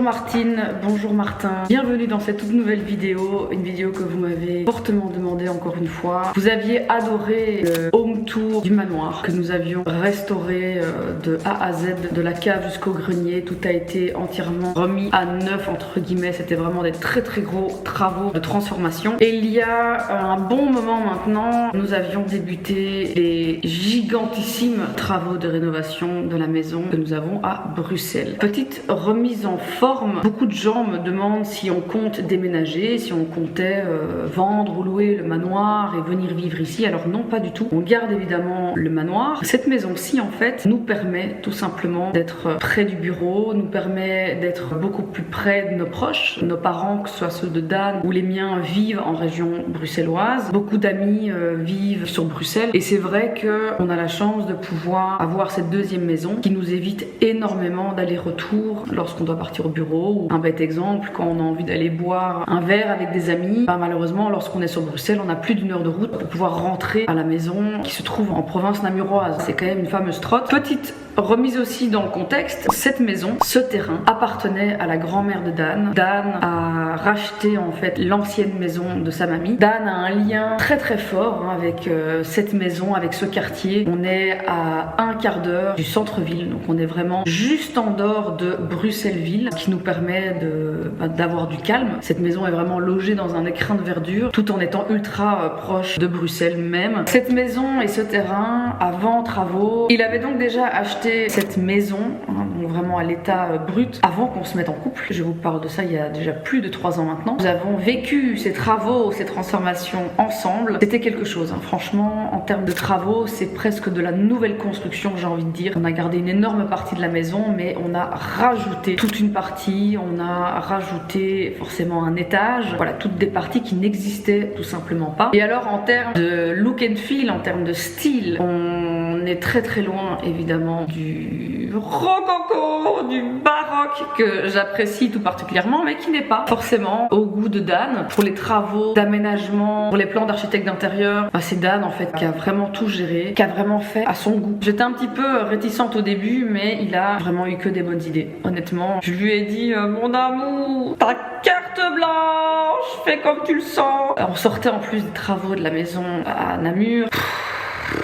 Martine, bonjour Martin, bienvenue dans cette toute nouvelle vidéo, une vidéo que vous m'avez fortement demandé encore une fois. Vous aviez adoré le home tour du manoir que nous avions restauré de A à Z, de la cave jusqu'au grenier, tout a été entièrement remis à neuf entre guillemets, c'était vraiment des très gros travaux de transformation. Et il y a un bon moment maintenant, nous avions débuté les gigantissimes travaux de rénovation de la maison que nous avons à Bruxelles. Petite remise en forme, beaucoup de gens me demandent si on compte déménager, si on comptait vendre ou louer le manoir et venir vivre ici. Alors non, pas du tout. On garde évidemment le manoir. Cette maison-ci en fait nous permet tout simplement d'être près du bureau, nous permet d'être beaucoup plus près de nos proches. Nos parents, que ce soit ceux de Dan ou les miens, vivent en région bruxelloise. Beaucoup d'amis vivent sur Bruxelles et c'est vrai qu'on a la chance de pouvoir avoir cette deuxième maison qui nous évite énormément d'aller-retour lorsqu'on doit partir au bureau. Ou un bête exemple, quand on a envie d'aller boire un verre avec des amis, malheureusement lorsqu'on est sur Bruxelles, on a plus d'1 heure de route pour pouvoir rentrer à la maison qui se trouve en province namuroise. C'est quand même une fameuse trotte. Petite remise aussi dans le contexte, cette maison, ce terrain appartenait à la grand-mère de Dan. Dan a racheté en fait l'ancienne maison de sa mamie. Dan a un lien très fort avec cette maison, avec ce quartier. On est à un quart d'heure du centre-ville, donc on est vraiment juste en dehors de Bruxelles-Ville, ce qui nous permet d'avoir du calme. Cette maison est vraiment logée dans un écrin de verdure, tout en étant ultra proche de Bruxelles même. Cette maison et ce terrain, avant travaux, il avait donc déjà acheté cette maison, donc vraiment à l'état brut, avant qu'on se mette en couple. Je vous parle de ça il y a déjà plus de 3 ans maintenant. Nous avons vécu ces travaux, ces transformations ensemble. C'était quelque chose, hein. Franchement, en termes de travaux, c'est presque de la nouvelle construction, j'ai envie de dire. On a gardé une énorme partie de la maison, mais on a rajouté toute une partie, on a rajouté forcément un étage. Voilà, toutes des parties qui n'existaient tout simplement pas. Et alors, en termes de look and feel, en termes de style, on est très loin, évidemment, du rococo, du baroque que j'apprécie tout particulièrement, mais qui n'est pas forcément au goût de Dan. Pour les travaux d'aménagement, pour les plans d'architecte d'intérieur, c'est Dan en fait qui a vraiment tout géré, qui a vraiment fait à son goût. J'étais un petit peu réticente au début, mais il a vraiment eu que des bonnes idées. Honnêtement, je lui ai dit mon amour, ta carte blanche, fais comme tu le sens. On sortait en plus des travaux de la maison à Namur.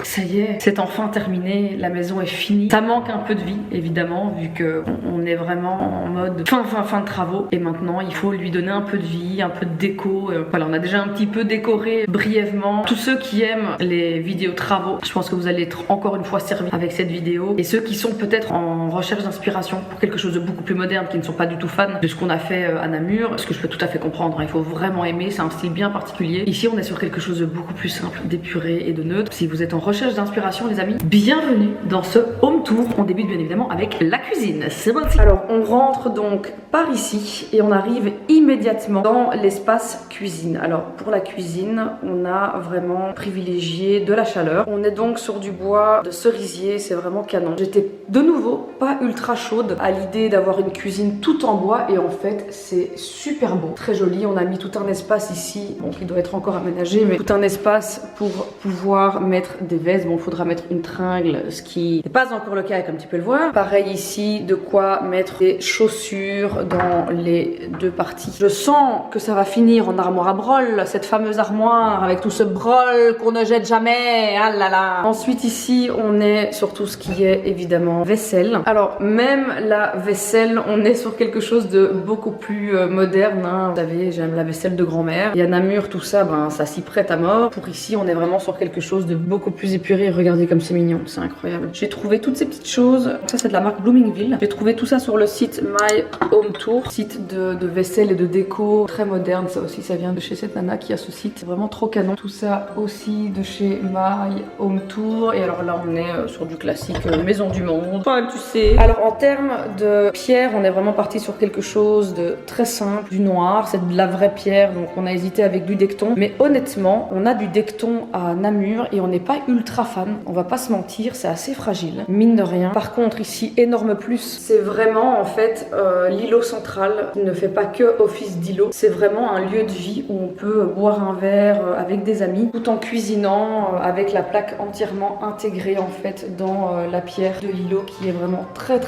Ça y est, c'est enfin terminé, la maison est finie. Ça manque un peu de vie, évidemment, vu qu'on est vraiment en mode fin de travaux. Et maintenant, il faut lui donner un peu de vie, un peu de déco. Voilà, on a déjà un petit peu décoré brièvement. Tous ceux qui aiment les vidéos travaux, je pense que vous allez être encore une fois servis avec cette vidéo. Et ceux qui sont peut-être en recherche d'inspiration pour quelque chose de beaucoup plus moderne, qui ne sont pas du tout fans de ce qu'on a fait à Namur, ce que je peux tout à fait comprendre, il faut vraiment aimer, c'est un style bien particulier. Ici, on est sur quelque chose de beaucoup plus simple, d'épuré et de neutre. Si vous êtes en recherche d'inspiration, les amis, bienvenue dans ce home tour. On débute bien évidemment avec la cuisine. C'est parti. Alors on rentre donc par ici et on arrive immédiatement dans l'espace cuisine. Alors pour la cuisine, on a vraiment privilégié de la chaleur. On est donc sur du bois de cerisier, c'est vraiment canon. J'étais de nouveau pas ultra chaude à l'idée d'avoir une cuisine toute en bois et en fait c'est super beau, très joli. On a mis tout un espace ici, bon qui doit être encore aménagé, mais tout un espace pour pouvoir mettre des vestes. Bon, il faudra mettre une tringle, ce qui n'est pas encore le cas comme tu peux le voir. Pareil ici, de quoi mettre des chaussures dans les deux parties. Je sens que ça va finir en armoire à brol, cette fameuse armoire avec tout ce brol qu'on ne jette jamais. Ah là là. Ensuite ici, on est sur tout ce qui est évidemment vaisselle. Alors même la vaisselle, on est sur quelque chose de beaucoup plus moderne, hein. Vous savez, j'aime la vaisselle de grand-mère. Il y a Namur, tout ça, ça s'y prête à mort. Pour ici, on est vraiment sur quelque chose de beaucoup plus épuré. Regardez comme c'est mignon, c'est incroyable. J'ai trouvé toutes ces petites choses. Ça, c'est de la marque Bloomingville. J'ai trouvé tout ça sur le site My Home Tour, site de vaisselle et de déco très moderne. Ça aussi, ça vient de chez cette nana qui a ce site. C'est vraiment trop canon. Tout ça aussi de chez My Home Tour. Et alors là, on est sur du classique Maison du Monde. Enfin, tu sais. Alors en termes de pierre, on est vraiment parti sur quelque chose de très simple, du noir. C'est de la vraie pierre, donc on a hésité avec du decton. Mais honnêtement, on a du decton à Namur et on n'est pas ultra fan, on va pas se mentir, c'est assez fragile, mine de rien. Par contre ici, énorme plus, c'est vraiment en fait l'îlot central qui ne fait pas que office d'îlot, c'est vraiment un lieu de vie où on peut boire un verre avec des amis tout en cuisinant avec la plaque entièrement intégrée en fait dans la pierre de l'îlot qui est vraiment très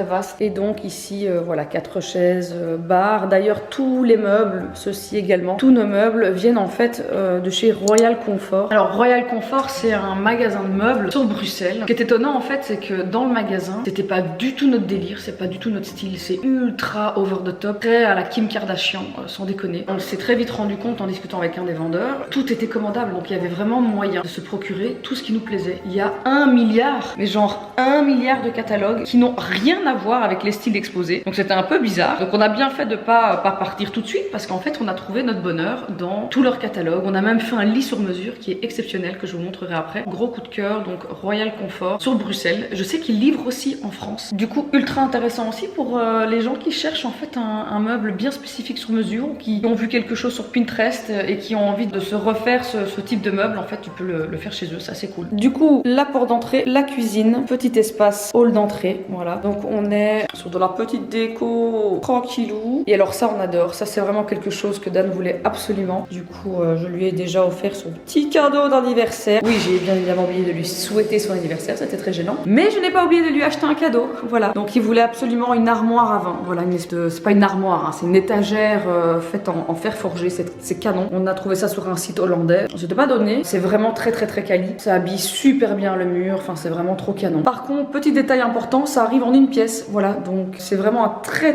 vaste. Et donc ici voilà, 4 chaises, bar. D'ailleurs tous les meubles, ceux-ci également, tous nos meubles viennent en fait de chez Royal Comfort. Alors Royal Comfort c'est un magasin de meubles sur Bruxelles. Ce qui est étonnant en fait c'est que dans le magasin c'était pas du tout notre délire, c'est pas du tout notre style, c'est ultra over the top, très à la Kim Kardashian sans déconner. On s'est très vite rendu compte en discutant avec un des vendeurs, tout était commandable donc il y avait vraiment moyen de se procurer tout ce qui nous plaisait. Il y a 1 milliard, mais genre 1 milliard de catalogues qui n'ont rien à voir avec les styles exposés. Donc c'était un peu bizarre. Donc on a bien fait de pas partir tout de suite parce qu'en fait on a trouvé notre bonheur dans tout leur catalogue. On a même fait un lit sur mesure qui est exceptionnel que je vous montrerai après. Gros coup de cœur, donc Royal Comfort sur Bruxelles. Je sais qu'ils livrent aussi en France. Du coup ultra intéressant aussi pour les gens qui cherchent en fait un meuble bien spécifique sur mesure, qui ont vu quelque chose sur Pinterest et qui ont envie de se refaire ce type de meuble. En fait tu peux le faire chez eux, ça c'est cool. Du coup la porte d'entrée, la cuisine, petit espace hall d'entrée, voilà. Donc on est sur de la petite déco tranquillou. Et alors ça on adore, ça c'est vraiment quelque chose que Dan voulait absolument. Du coup je lui ai déjà offert son petit cadeau d'anniversaire. Oui, j'ai bien évidemment oublié de lui souhaiter son anniversaire, c'était très gênant. Mais je n'ai pas oublié de lui acheter un cadeau, voilà. Donc il voulait absolument une armoire à vin. Voilà, c'est pas une armoire, hein, c'est une étagère faite en fer forgé, c'est canon. On a trouvé ça sur un site hollandais. Je t'ai pas donné, c'est vraiment très quali. Ça habille super bien le mur, enfin c'est vraiment trop canon. Par contre, petit détail important, ça arrive en une pièce, voilà. Donc c'est vraiment un très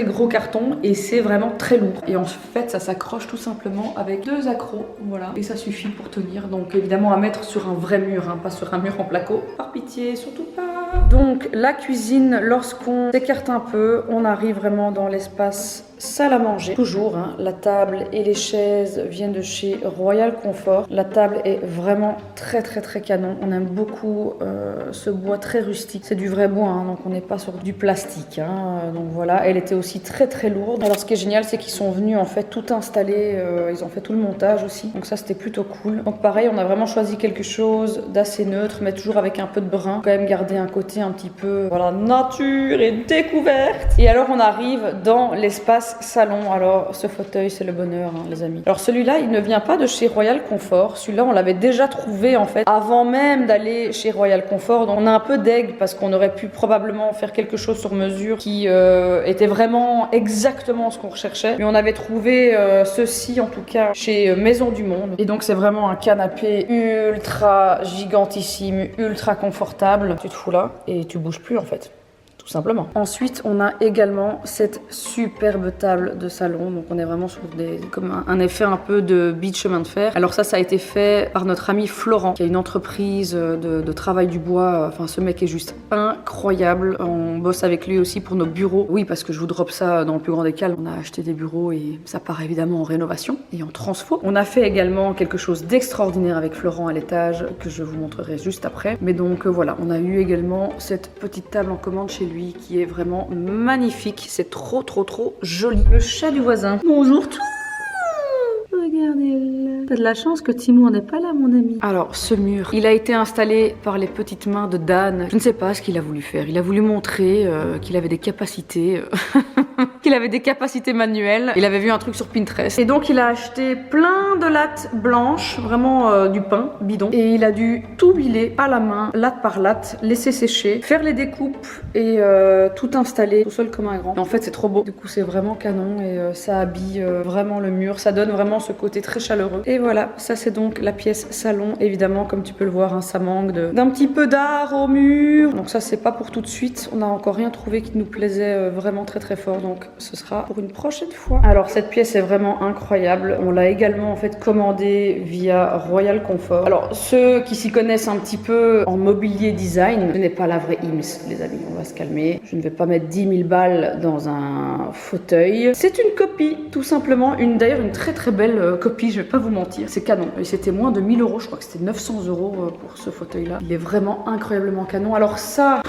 gros carton et c'est vraiment très lourd. Et en fait, ça s'accroche tout simplement avec 2 accros, voilà. Et ça suffit pour tenir. Donc évidemment à mettre sur un vrai mur, hein, pas sur un mur en placo. Par pitié, surtout pas. Donc la cuisine, lorsqu'on s'écarte un peu, on arrive vraiment dans l'espace salle à manger. Toujours, hein, la table et les chaises viennent de chez Royal Comfort. La table est vraiment très canon. On aime beaucoup ce bois très rustique. C'est du vrai bois, hein, donc on n'est pas sur du plastique. Hein, donc voilà, elle était aussi très lourde. Alors ce qui est génial, c'est qu'ils sont venus en fait tout installer. Ils ont fait tout le montage aussi. Donc ça, c'était plutôt cool. Donc pareil, on a vraiment choisi quelque chose d'assez neutre, mais toujours avec un peu de brun. Quand même garder un côté un petit peu, voilà, nature et découverte. Et alors on arrive dans l'espace salon. Alors ce fauteuil c'est le bonheur, hein, les amis. Alors celui-là il ne vient pas de chez Royal Comfort. Celui-là on l'avait déjà trouvé en fait avant même d'aller chez Royal Comfort. Donc on a un peu deg parce qu'on aurait pu probablement faire quelque chose sur mesure qui était vraiment exactement ce qu'on recherchait. Mais on avait trouvé ceci en tout cas chez Maison du Monde. Et donc c'est vraiment un canapé ultra gigantissime, ultra confortable. Tu te fous là et tu bouges plus en fait. Tout simplement. Ensuite, on a également cette superbe table de salon. Donc, on est vraiment sur comme un effet un peu de beat chemin de fer. Alors ça a été fait par notre ami Florent, qui a une entreprise de travail du bois. Enfin, ce mec est juste incroyable. On bosse avec lui aussi pour nos bureaux. Oui, parce que je vous drop ça dans le plus grand des calmes. On a acheté des bureaux et ça part évidemment en rénovation et en transfo. On a fait également quelque chose d'extraordinaire avec Florent à l'étage que je vous montrerai juste après. Mais donc voilà, on a eu également cette petite table en commande chez lui qui est vraiment magnifique. C'est trop joli. Le chat du voisin. Bonjour tout. Regardez-le. T'as de la chance que Timon n'est pas là, mon ami. Alors, ce mur, il a été installé par les petites mains de Dan. Je ne sais pas ce qu'il a voulu faire. Il a voulu montrer qu'il avait des capacités... qu'il avait des capacités manuelles. Il avait vu un truc sur Pinterest. Et donc, il a acheté plein de lattes blanches, vraiment du pain, bidon. Et il a dû tout biler à la main, latte par latte, laisser sécher, faire les découpes et tout installer, tout seul comme un grand. Et en fait, c'est trop beau. Du coup, c'est vraiment canon et ça habille vraiment le mur. Ça donne vraiment ce côté très chaleureux. Et voilà, ça c'est donc la pièce salon. Évidemment, comme tu peux le voir, hein, ça manque d'un petit peu d'art au mur. Donc ça, c'est pas pour tout de suite. On n'a encore rien trouvé qui nous plaisait vraiment très fort. Donc ce sera pour une prochaine fois. Alors cette pièce est vraiment incroyable. On l'a également en fait commandée via Royal Comfort. Alors ceux qui s'y connaissent un petit peu en mobilier design, ce n'est pas la vraie IMS, les amis. On va se calmer. Je ne vais pas mettre 10 000 balles dans un fauteuil. C'est une copie, tout simplement. D'ailleurs une très belle copie. Je vais pas vous mentir. C'est canon. Et c'était moins de 1 000 €. Je crois que c'était 900 € pour ce fauteuil-là. Il est vraiment incroyablement canon. Alors ça...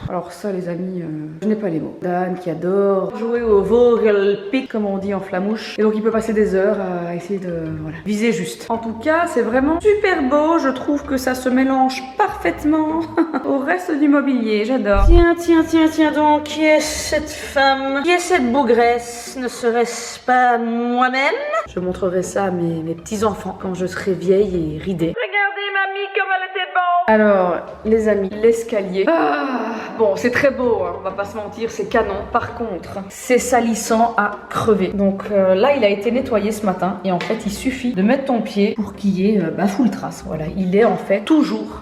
Alors ça les amis, je n'ai pas les mots. Dan qui adore jouer au Vogelpick comme on dit en flamouche. Et donc il peut passer des heures à essayer de viser juste. En tout cas c'est vraiment super beau. Je trouve que ça se mélange parfaitement au reste du mobilier. J'adore. Tiens donc, qui est cette femme? Qui est cette bougresse? Ne serait-ce pas moi-même? Je montrerai ça à mes petits-enfants quand je serai vieille et ridée. Regardez mamie comme elle était bonne. Alors les amis, l'escalier. Bon c'est très beau, hein, on va pas se mentir, c'est canon. Par contre, c'est salissant à crever. Donc là il a été nettoyé ce matin et en fait il suffit de mettre ton pied pour qu'il y ait full trace. Voilà, il est en fait toujours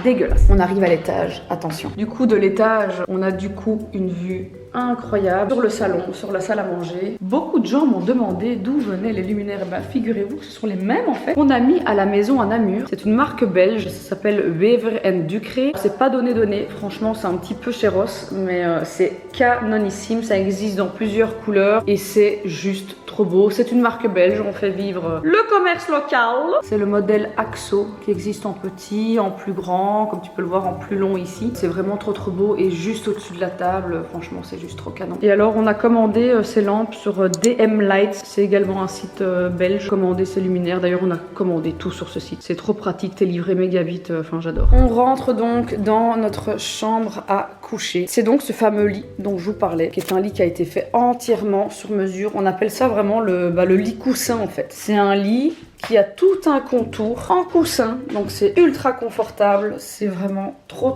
dégueulasse. On arrive à l'étage, attention. Du coup de l'étage, on a du coup une vue incroyable sur le salon, sur la salle à manger. Beaucoup de gens m'ont demandé d'où venaient les luminaires. Figurez-vous que ce sont les mêmes en fait qu'on a mis à la maison à Namur. C'est une marque belge, ça s'appelle Wever & Ducré. C'est pas donné, franchement c'est un petit peu chéros, mais c'est canonissime, ça existe dans plusieurs couleurs et c'est juste trop beau. C'est une marque belge, on fait vivre le commerce local. C'est le modèle Axo qui existe en petit, en plus grand, comme tu peux le voir en plus long ici. C'est vraiment trop beau et juste au-dessus de la table, franchement c'est juste trop canon. Et alors on a commandé ces lampes sur DM Lights, c'est également un site belge. Commandé ces luminaires, d'ailleurs on a commandé tout sur ce site. C'est trop pratique, t'es livré méga vite, enfin j'adore. On rentre donc dans notre chambre à coucher. C'est donc ce fameux lit dont je vous parlais, qui est un lit qui a été fait entièrement sur mesure. On appelle ça vraiment le lit coussin en fait. C'est un lit qui a tout un contour en coussin, donc c'est ultra confortable, c'est vraiment trop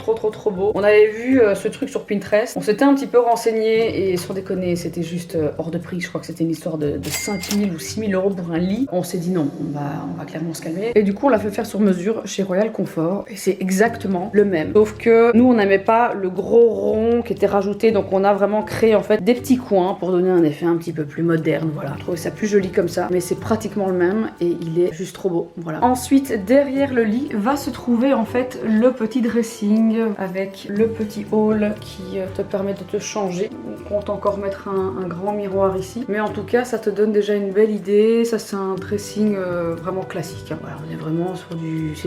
beau. On avait vu ce truc sur Pinterest, on s'était un petit peu renseigné et sans déconner c'était juste hors de prix. Je crois que c'était une histoire de 5000 ou 6000 euros pour un lit. On s'est dit non, on va clairement se calmer et du coup on l'a fait faire sur mesure chez Royal Comfort et c'est exactement le même, sauf que nous on n'aimait pas le gros rond qui était rajouté, donc on a vraiment créé en fait des petits coins pour donner un effet un petit peu plus moderne. Voilà, je trouvais ça plus joli comme ça, mais c'est pratiquement le même et il est juste trop beau. Voilà. Ensuite, derrière le lit va se trouver en fait le petit dressing avec le petit hall qui te permet de te changer. On compte encore mettre un grand miroir ici, mais en tout cas ça te donne déjà une belle idée. Ça c'est un dressing vraiment classique. Voilà, on est vraiment sur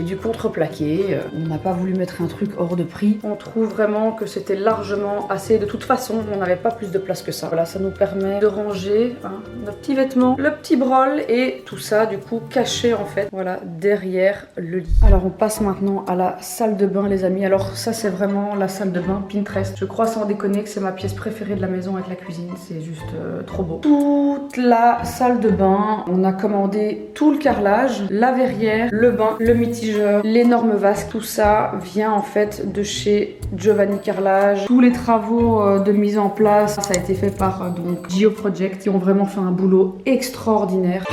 du contreplaqué. On n'a pas voulu mettre un truc hors de prix. On trouve vraiment que c'était largement assez. De toute façon, on n'avait pas plus de place que ça. Voilà, ça nous permet de ranger nos petits vêtements, le petit brol et tout ça du coup caché en fait, voilà, derrière le lit. Alors on passe maintenant à la salle de bain les amis. Alors ça c'est vraiment la salle de bain Pinterest. Je crois sans déconner que c'est ma pièce préférée de la maison avec la cuisine. C'est juste trop beau. Toute la salle de bain, on a commandé tout le carrelage, la verrière, le bain, le mitigeur, l'énorme vasque. Tout ça vient en fait de chez Giovanni Carrelage. Tous les travaux de mise en place, ça a été fait par donc Geo Project qui ont vraiment fait un boulot extraordinaire.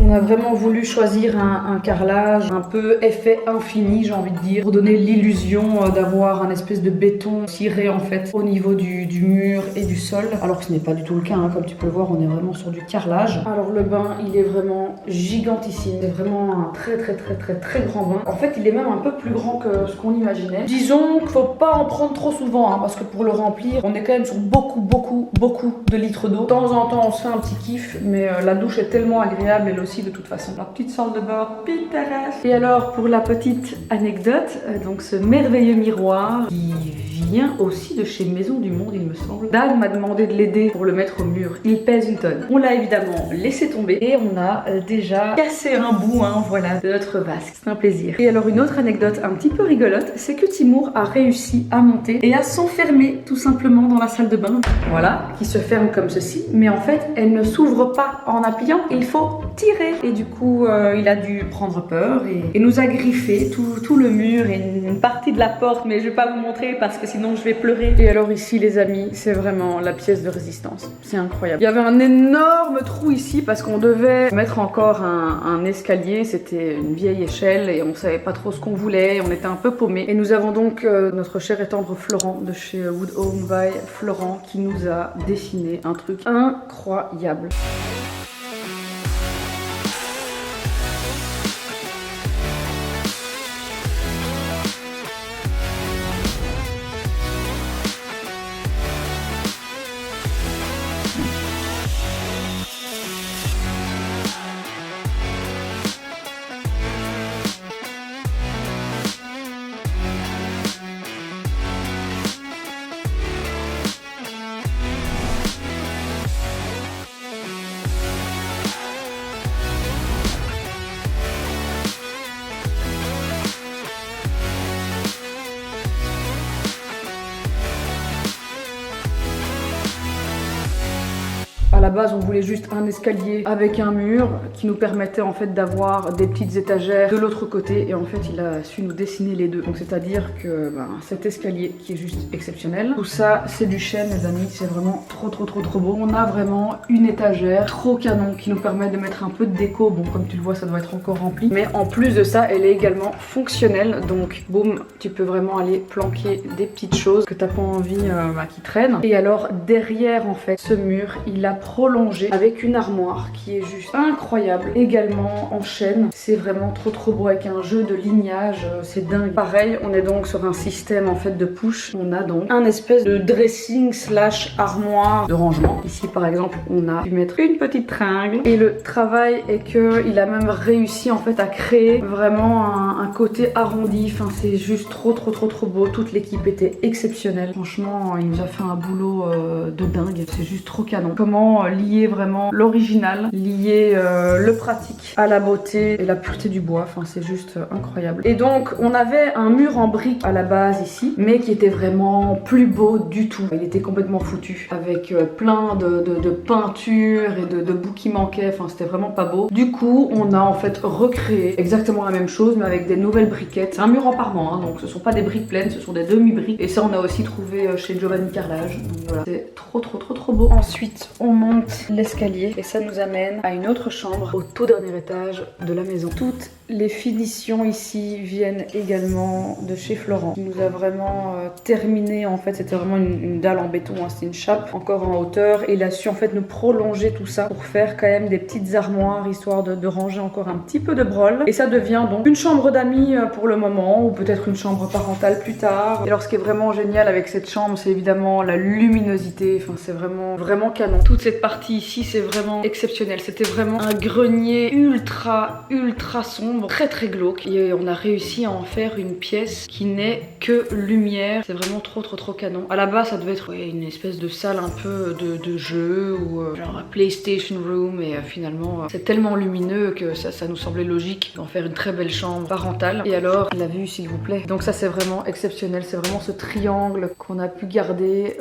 On a vraiment voulu choisir un carrelage un peu effet infini, j'ai envie de dire, pour donner l'illusion d'avoir un espèce de béton ciré en fait au niveau du mur et du sol, alors que ce n'est pas du tout le cas, hein. Comme tu peux le voir, on est vraiment sur du carrelage. Alors le bain, il est vraiment gigantissime, c'est vraiment un très grand bain. En fait, il est même un peu plus grand que ce qu'on imaginait. Disons qu'il faut pas en prendre trop souvent, hein, parce que pour le remplir, on est quand même sur beaucoup de litres d'eau. De temps en temps, on se fait un petit kiff, mais la douche est tellement agréable, elle aussi de toute façon. La petite salle de bain Pinterest. Et alors pour la petite anecdote, donc ce merveilleux miroir qui vient aussi de chez Maison du Monde il me semble. Dan m'a demandé de l'aider pour le mettre au mur. Il pèse une tonne. On l'a évidemment laissé tomber et on a déjà cassé un bout, hein, voilà, de notre vasque. C'est un plaisir. Et alors une autre anecdote un petit peu rigolote, c'est que Timur a réussi à monter et à s'enfermer tout simplement dans la salle de bain. Voilà, qui se ferme comme ceci, mais en fait elle ne s'ouvre pas en appuyant, il faut tirer. Et du coup il a dû prendre peur et nous a griffé tout le mur et une partie de la porte, mais je vais pas vous montrer parce que sinon sinon je vais pleurer. Et alors ici les amis, c'est vraiment la pièce de résistance. C'est incroyable. Il y avait un énorme trou ici parce qu'on devait mettre encore un escalier. C'était une vieille échelle et on savait pas trop ce qu'on voulait. On était un peu paumés. Et nous avons donc notre cher et tendre Florent de chez Wood Home by Florent qui nous a dessiné un truc incroyable. À la base, on voulait juste un escalier avec un mur qui nous permettait en fait d'avoir des petites étagères de l'autre côté. Et en fait, il a su nous dessiner les deux. Donc, c'est-à-dire que cet escalier qui est juste exceptionnel. Tout ça, c'est du chêne, les amis. C'est vraiment trop beau. On a vraiment une étagère trop canon qui nous permet de mettre un peu de déco. Bon, comme tu le vois, ça doit être encore rempli. Mais en plus de ça, elle est également fonctionnelle. Donc, boum, tu peux vraiment aller planquer des petites choses que t'as pas envie qui traînent. Et alors, derrière, en fait, ce mur, il a prolongé avec une armoire qui est juste incroyable, également en chêne. C'est vraiment trop beau avec un jeu de lignage, c'est dingue. Pareil, on est donc sur un système en fait de push. On a donc un espèce de dressing slash armoire de rangement. Ici par exemple, on a pu mettre une petite tringle et le travail est que il a même réussi en fait à créer vraiment un côté arrondi. Enfin, c'est juste trop beau. Toute l'équipe était exceptionnelle. Franchement, il nous a fait un boulot de dingue. C'est juste trop canon. Comment lier vraiment l'original, lier le pratique à la beauté et la pureté du bois. Enfin, c'est juste incroyable. Et donc, on avait un mur en briques à la base ici, mais qui était vraiment plus beau du tout. Il était complètement foutu avec plein de peintures et de bouts qui manquaient. Enfin, c'était vraiment pas beau. Du coup, on a en fait recréé exactement la même chose, mais avec des nouvelles briquettes. C'est un mur en parement, hein, donc ce sont pas des briques pleines, ce sont des demi-briques. Et ça, on a aussi trouvé chez Giovanni Carrelage. Donc voilà, c'est trop beau. Ensuite, on monte l'escalier et ça nous amène à une autre chambre au tout dernier étage de la maison. Toutes les finitions ici viennent également de chez Florent. Il nous a vraiment terminé, en fait c'était vraiment une dalle en béton, hein. C'était une chape encore en hauteur et il a su en fait nous prolonger tout ça pour faire quand même des petites armoires histoire de ranger encore un petit peu de brol. Et ça devient donc une chambre d'amis pour le moment ou peut-être une chambre parentale plus tard. Et alors ce qui est vraiment génial avec cette chambre, c'est évidemment la luminosité. Enfin, c'est vraiment canon. Toute cette partie ici, c'est vraiment exceptionnel. C'était vraiment un grenier ultra sombre, très glauque. Et on a réussi à en faire une pièce qui n'est que lumière. C'est vraiment trop canon. À la base, ça devait être une espèce de salle un peu de jeu ou genre un PlayStation room. Et finalement, c'est tellement lumineux que ça nous semblait logique d'en faire une très belle chambre parentale. Et alors, la vue, s'il vous plaît. Donc ça, c'est vraiment exceptionnel. C'est vraiment ce triangle qu'on a pu garder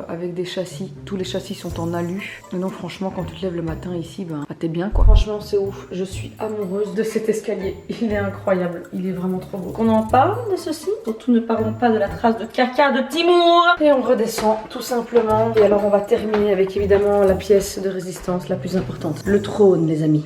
avec des châssis. Tous les châssis sont en alu. Et donc franchement, quand tu te lèves le matin ici, t'es bien quoi. Franchement, c'est ouf. Je suis amoureuse de cet escalier. Il est incroyable. Il est vraiment trop beau. On en parle de ceci. Surtout ne parlons pas de la trace de caca de Timur. Et on redescend tout simplement. Et alors on va terminer avec évidemment la pièce de résistance la plus importante. Le trône, les amis.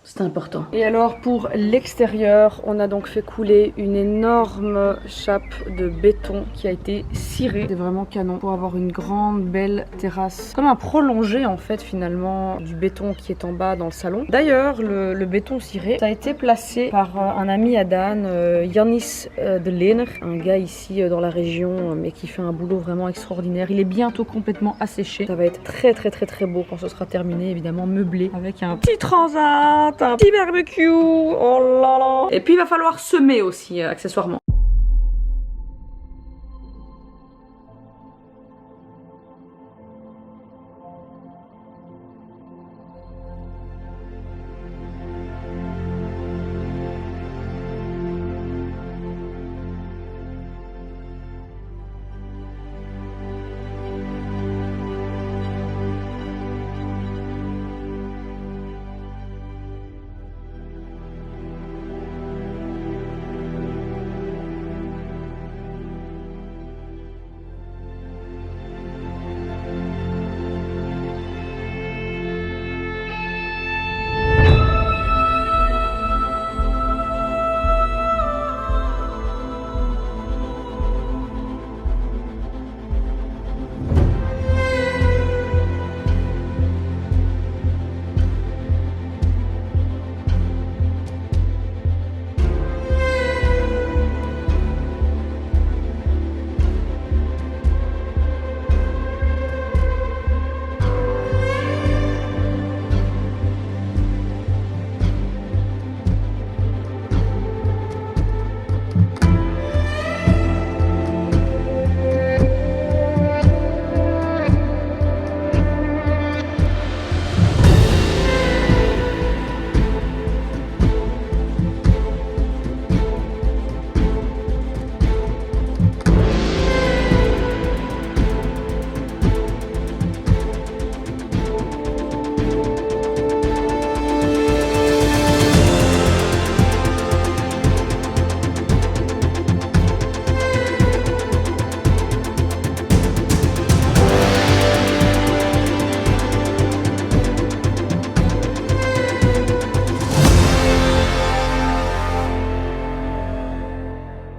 C'est important. Et alors pour l'extérieur, on a donc fait couler une énorme chape de béton qui a été cirée. C'est vraiment canon pour avoir une grande belle terrasse. Comme un prolongé en fait finalement du béton qui est en bas dans le salon. D'ailleurs le béton ciré, ça a été placé par un ami à Dan, Yannis de Leener, un gars ici dans la région mais qui fait un boulot vraiment extraordinaire. Il est bientôt complètement asséché. Ça va être très beau quand ce sera terminé, évidemment meublé avec un petit transat, un petit barbecue, oh là là. Et puis il va falloir semer aussi accessoirement.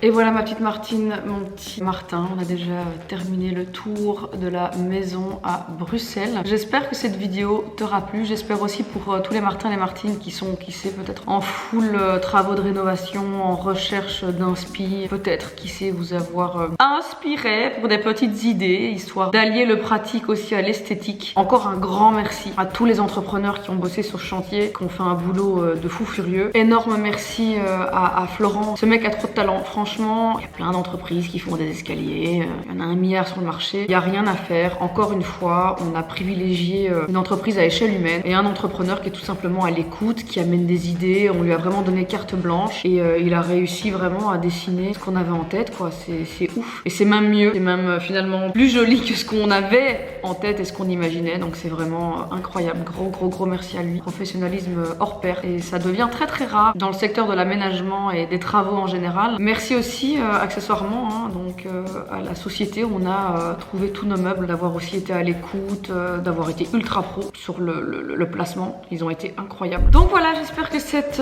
Et voilà ma petite Martine, mon petit Martin, on a déjà terminé le tour de la maison à Bruxelles. J'espère que cette vidéo t'aura plu, j'espère aussi pour tous les Martins et les Martines qui sont, qui sait, peut-être en full travaux de rénovation, en recherche d'inspi, peut-être, qui sait, vous avoir inspiré pour des petites idées, histoire d'allier le pratique aussi à l'esthétique. Encore un grand merci à tous les entrepreneurs qui ont bossé sur ce chantier, qui ont fait un boulot de fou furieux. Énorme merci à Florent, ce mec a trop de talent, franchement. Il y a plein d'entreprises qui font des escaliers, il y en a 1 milliard sur le marché, il n'y a rien à faire. Encore une fois, on a privilégié une entreprise à échelle humaine et un entrepreneur qui est tout simplement à l'écoute, qui amène des idées, on lui a vraiment donné carte blanche et il a réussi vraiment à dessiner ce qu'on avait en tête, quoi. C'est ouf. Et c'est même mieux, c'est même finalement plus joli que ce qu'on avait en tête et ce qu'on imaginait, donc c'est vraiment incroyable. Gros merci à lui. Professionnalisme hors pair et ça devient très rare dans le secteur de l'aménagement et des travaux en général. Merci aussi accessoirement donc à la société où on a trouvé tous nos meubles, d'avoir aussi été à l'écoute, d'avoir été ultra pro sur le placement. Ils ont été incroyables. Donc voilà, j'espère que cette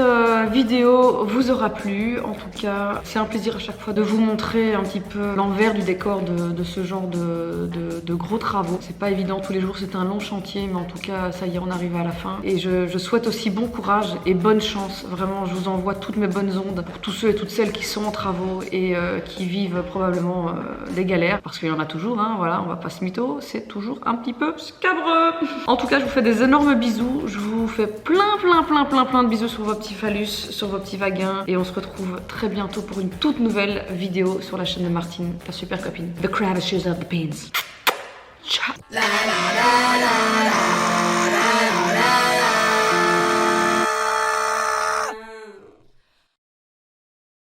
vidéo vous aura plu. En tout cas, c'est un plaisir à chaque fois de vous montrer un petit peu l'envers du décor de ce genre de gros travaux. C'est pas évident tous les jours, c'est un long chantier, mais en tout cas, ça y est, on arrive à la fin. Et je souhaite aussi bon courage et bonne chance. Vraiment, je vous envoie toutes mes bonnes ondes pour tous ceux et toutes celles qui sont en travaux et qui vivent probablement des galères, parce qu'il y en a toujours, hein, voilà, on va pas se mytho, c'est toujours un petit peu scabreux. En tout cas, je vous fais des énormes bisous, je vous fais plein de bisous sur vos petits phallus, sur vos petits vagins, et on se retrouve très bientôt pour une toute nouvelle vidéo sur la chaîne de Martine, ta super copine. The crab shoes of the pins. Ciao.